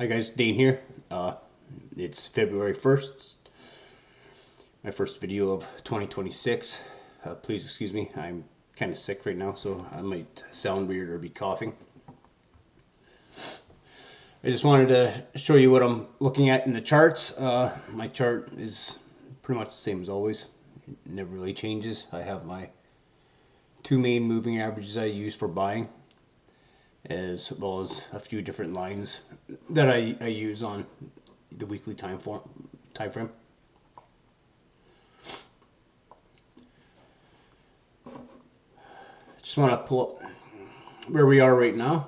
Hi guys, Dane here. It's February 1st, my first video of 2026. Please excuse me, I'm kind of sick right now, so I might sound weird or be coughing. I just wanted to show you what I'm looking at in the charts. My chart is pretty much the same as always. It never really changes. I have my two main moving averages I use for buying, as well as a few different lines that I use on the weekly time frame. Just want to pull up where we are right now.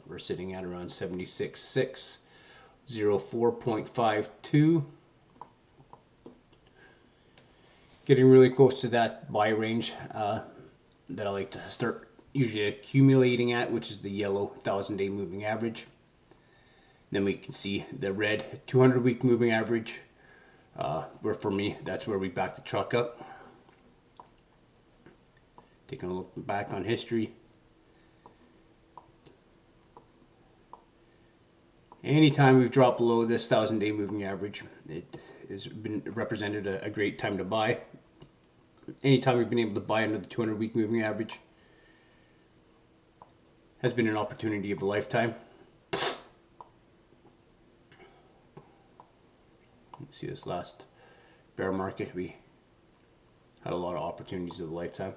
We're sitting at around 76.6, 04.52. Getting really close to that buy range that I like to start usually accumulating at, which is the yellow 1,000-day moving average. Then we can see the red 200-week moving average, where for me, that's where we back the truck up. Taking a look back on history. Anytime we've dropped below this 1,000-day moving average, it has been represented a great time to buy. Anytime we've been able to buy under the 200-week moving average has been an opportunity of a lifetime. See, this last bear market, we had a lot of opportunities of a lifetime.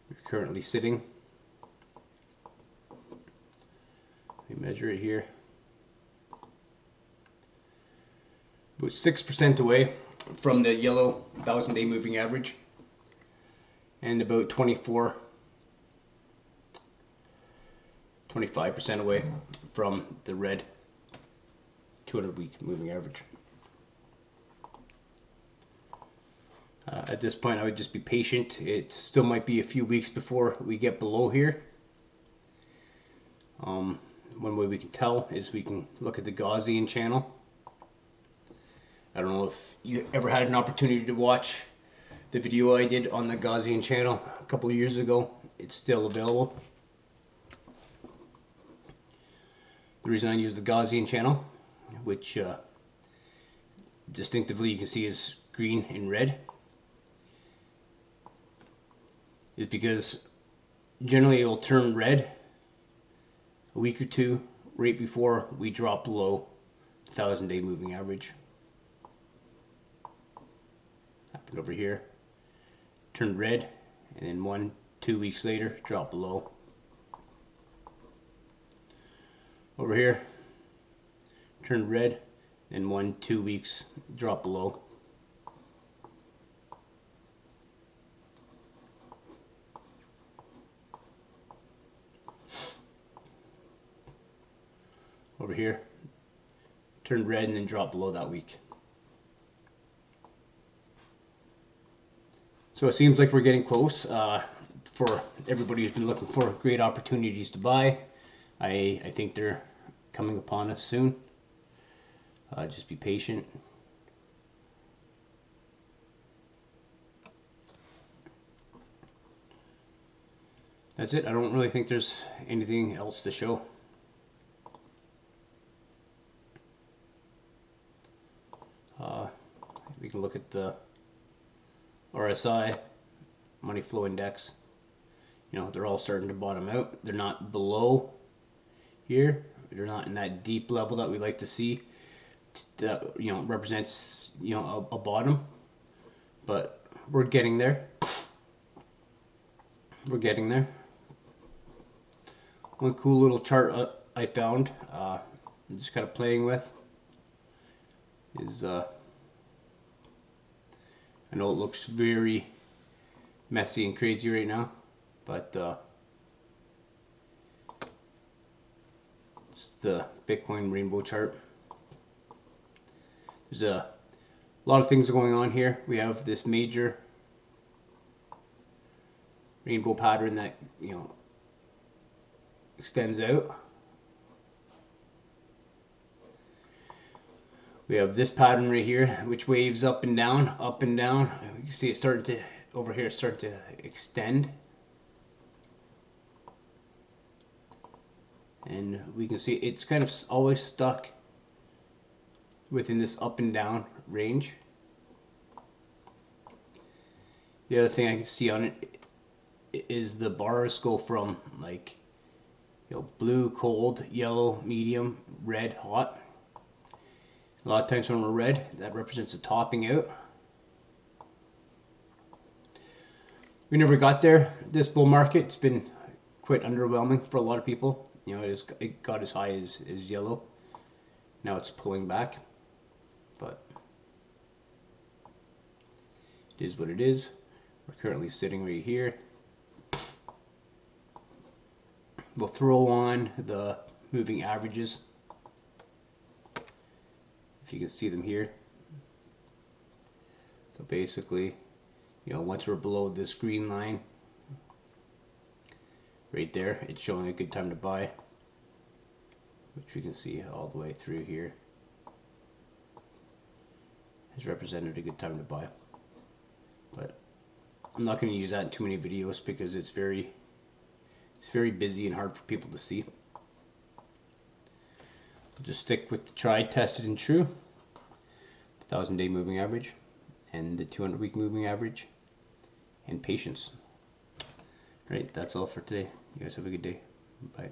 We're currently sitting, let me measure it here, about 6% away from the yellow 1,000-day moving average, and about 25% away from the red 200-week moving average. At this point, I would just be patient. It still might be a few weeks before we get below here. One way we can tell is we can look at the Gaussian channel. I don't know if you ever had an opportunity to watch the video I did on the Gaussian channel a couple of years ago. It's still available. The reason I use the Gaussian channel, which distinctively you can see is green and red, is because generally it will turn red a week or two right before we drop below the 1,000-day moving average. Happened over here, turned red, and then 1-2 weeks later drop below. Over here, turned red, and 1-2 weeks drop below. Over here, turned red and then dropped below that week. So it seems like we're getting close. For everybody who's been looking for great opportunities to buy, I think they're coming upon us soon. Just be patient. That's it. I don't really think there's anything else to show. We can look at the RSI, money flow index. You know, they're all starting to bottom out. They're not below here. They're not in that deep level that we like to see. That, you know, represents, you know, a bottom. But we're getting there. We're getting there. One cool little chart I found, I'm just kind of playing with, is I know it looks very messy and crazy right now, but it's the Bitcoin rainbow chart. There's a lot of things going on here. We have this major rainbow pattern that, you know, extends out. We have this pattern right here, which waves up and down, up and down. You can see it starting to, over here, start to extend. and we can see it's kind of always stuck within this up and down range. The other thing I can see on it is the bars go from like, you know, blue, cold, yellow, medium, red, hot. A lot of times when we're red, that represents a topping out. We never got there. This bull market, it's been quite underwhelming for a lot of people. You know, it got as high as yellow. Now it's pulling back, but it is what it is. We're currently sitting right here. We'll throw on the moving averages, if you can see them here. So basically, you know, once we're below this green line right there, it's showing a good time to buy, which we can see all the way through here has represented a good time to buy. But I'm not going to use that in too many videos because it's very busy and hard for people to see. I'll just stick with the tried, tested, and true. The 1,000-day moving average and the 200-week moving average and patience. Right, that's all for today. You guys have a good day. Bye.